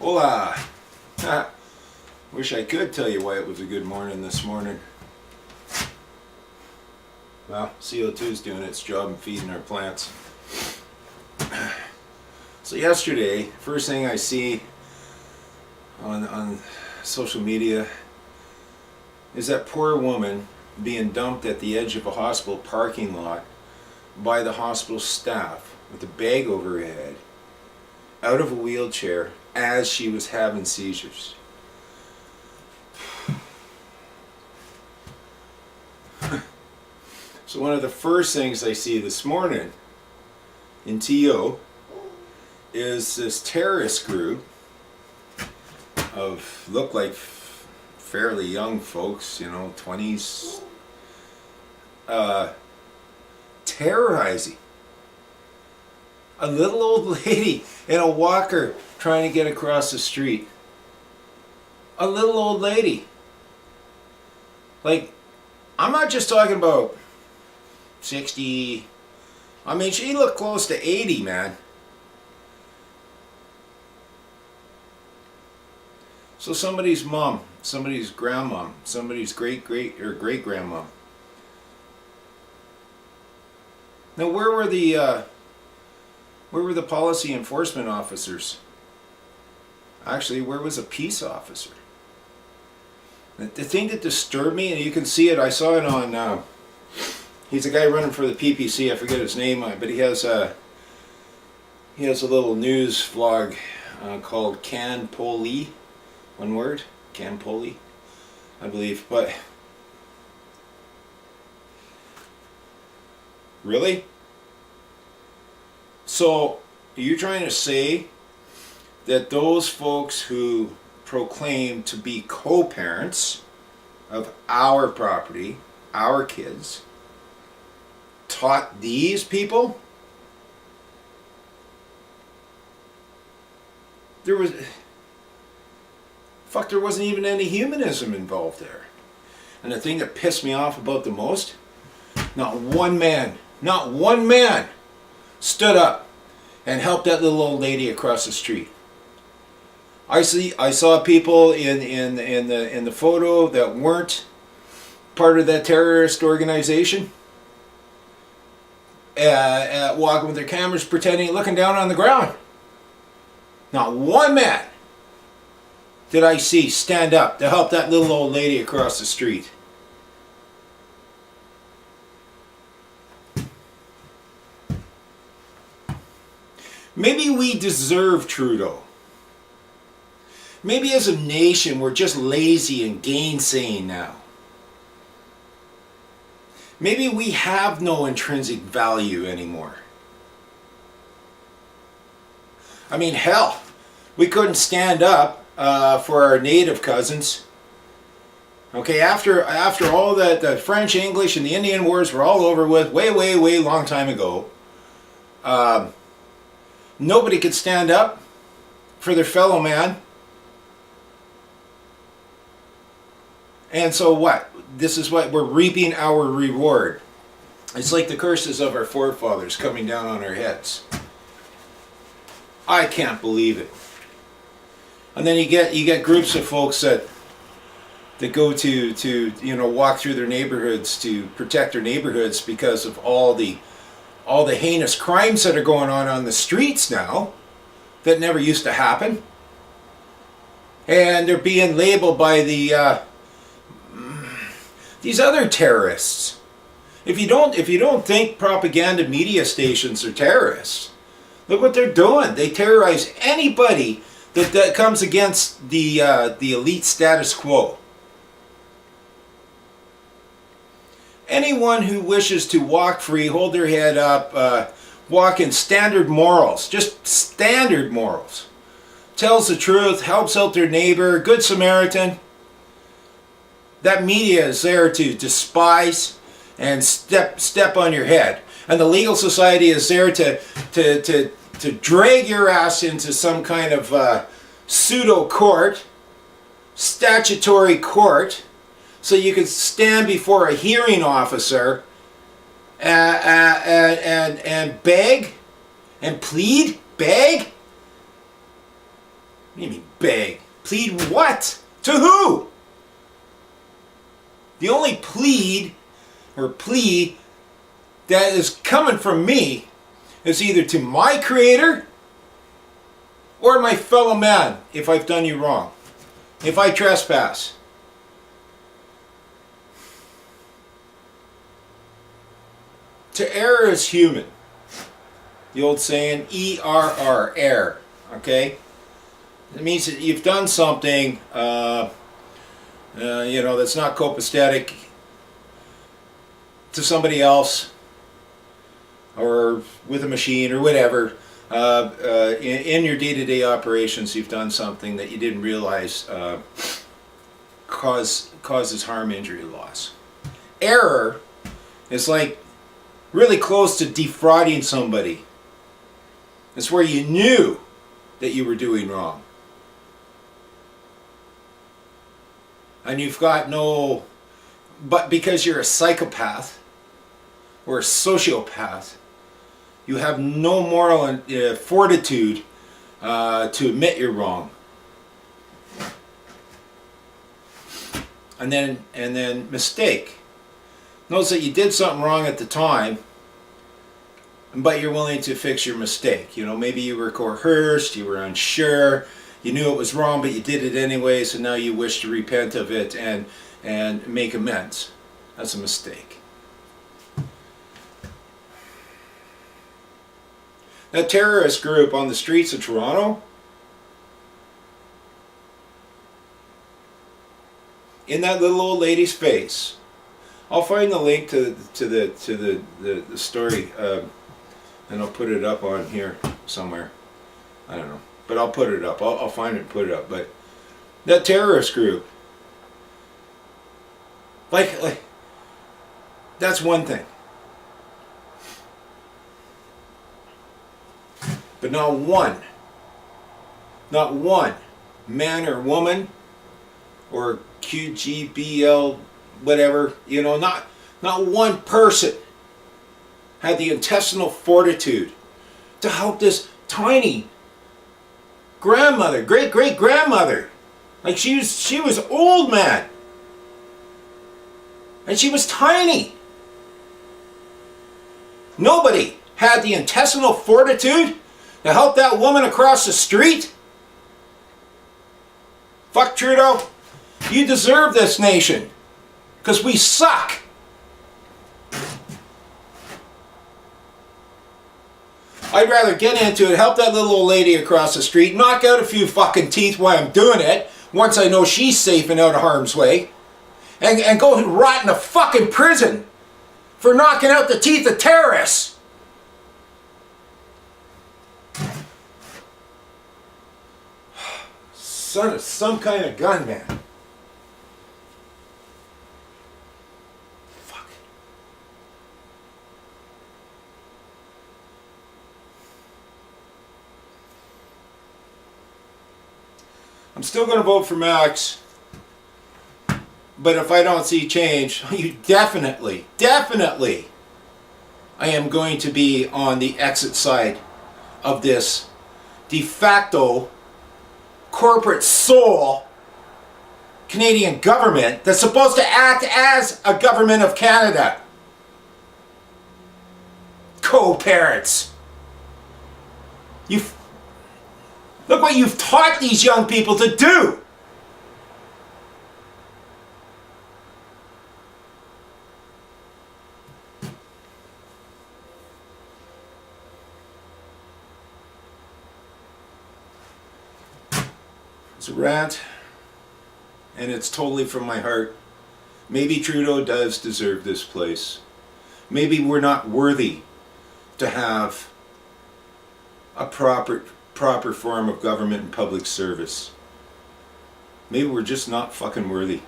Hola! Wish I could tell you why it was a good morning this morning. Well, CO2 is doing its job and feeding our plants. So yesterday, first thing I see on social media is that poor woman being dumped at the edge of a hospital parking lot by the hospital staff with a bag over her head, out of a wheelchair, as she was having seizures. So one of the first things I see this morning in TO is this terrorist group of look like fairly young folks, 20s, terrorizing a little old lady in a walker trying to get across the street. A little old lady. Like, I'm not just talking about 60. I mean, she looked close to 80, man. So somebody's mom, somebody's grandmom, somebody's great-great or great-grandmom. Now, where were the policy enforcement officers? Actually, where was a peace officer? The thing that disturbed me, and you can see it, I saw it on, he's a guy running for the PPC, I forget his name, but he has a little news vlog called Can Poli, one word, Can Poli, I believe, but really? So, are you trying to say that those folks who proclaim to be co-parents of our property, our kids, taught these people? There wasn't even any humanism involved there. And the thing that pissed me off about the most, not one man stood up and helped that little old lady across the street. I saw people in the photo that weren't part of that terrorist organization, walking with their cameras, pretending, looking down on the ground. Not one man did I see stand up to help that little old lady across the street. Maybe we deserve Trudeau. Maybe as a nation we're just lazy and gainsaying now. Maybe we have no intrinsic value anymore. I mean, hell, we couldn't stand up for our native cousins. Okay, after all that, the French, English, and the Indian Wars were all over with, way long time ago, nobody could stand up for their fellow man. And so what? This is what we're reaping our reward. It's like the curses of our forefathers coming down on our heads. I can't believe it. And then you get groups of folks that go to walk through their neighborhoods to protect their neighborhoods because of all the heinous crimes that are going on the streets now that never used to happen. And they're being labeled by these other terrorists. If you don't think propaganda media stations are terrorists, look what they're doing. They terrorize anybody that comes against the elite status quo. Anyone who wishes to walk free, hold their head up, walk in standard morals, just standard morals, tells the truth, helps out their neighbor, good Samaritan, that media is there to despise and step on your head. And the legal society is there to drag your ass into some kind of pseudo court, statutory court, so you can stand before a hearing officer and beg and plead, beg. do you mean beg? Plead what? To who? The only plea that is coming from me is either to my Creator or my fellow man if I've done you wrong, if I trespass. To err is human. The old saying, E-R-R, err, okay? It means that you've done something, that's not copacetic to somebody else, or with a machine, or whatever. In your day-to-day operations, you've done something that you didn't realize causes harm, injury, loss. Error is like really close to defrauding somebody. It's where you knew that you were doing wrong. And you've got no, but because you're a psychopath or a sociopath, you have no moral fortitude to admit you're wrong. And then mistake. Notice that you did something wrong at the time, but you're willing to fix your mistake. You know, maybe you were coerced, you were unsure, you knew it was wrong, but you did it anyway, so now you wish to repent of it and make amends. That's a mistake. That terrorist group on the streets of Toronto, in that little old lady's face, I'll find the link to the story, and I'll put it up on here somewhere. I don't know, but I'll put it up. I'll find it and put it up. But that terrorist group, like that's one thing. But not one man or woman or QGBL, whatever, not one person had the intestinal fortitude to help this tiny grandmother, great-great-grandmother. Like she was old, man. And she was tiny. Nobody had the intestinal fortitude to help that woman across the street. Fuck Trudeau. You deserve this nation. Because we suck. I'd rather get into it, help that little old lady across the street, knock out a few fucking teeth while I'm doing it, once I know she's safe and out of harm's way, and go and rot in a fucking prison for knocking out the teeth of terrorists. Son of some kind of gunman. Fuck. I'm still going to vote for Max. But if I don't see change, you definitely, I am going to be on the exit side of this de facto corporate soul Canadian government that's supposed to act as a government of Canada. Co-parents. Look what you've taught these young people to do. It's a rant, and it's totally from my heart. Maybe Trudeau does deserve this place. Maybe we're not worthy to have a proper form of government and public service. Maybe we're just not fucking worthy.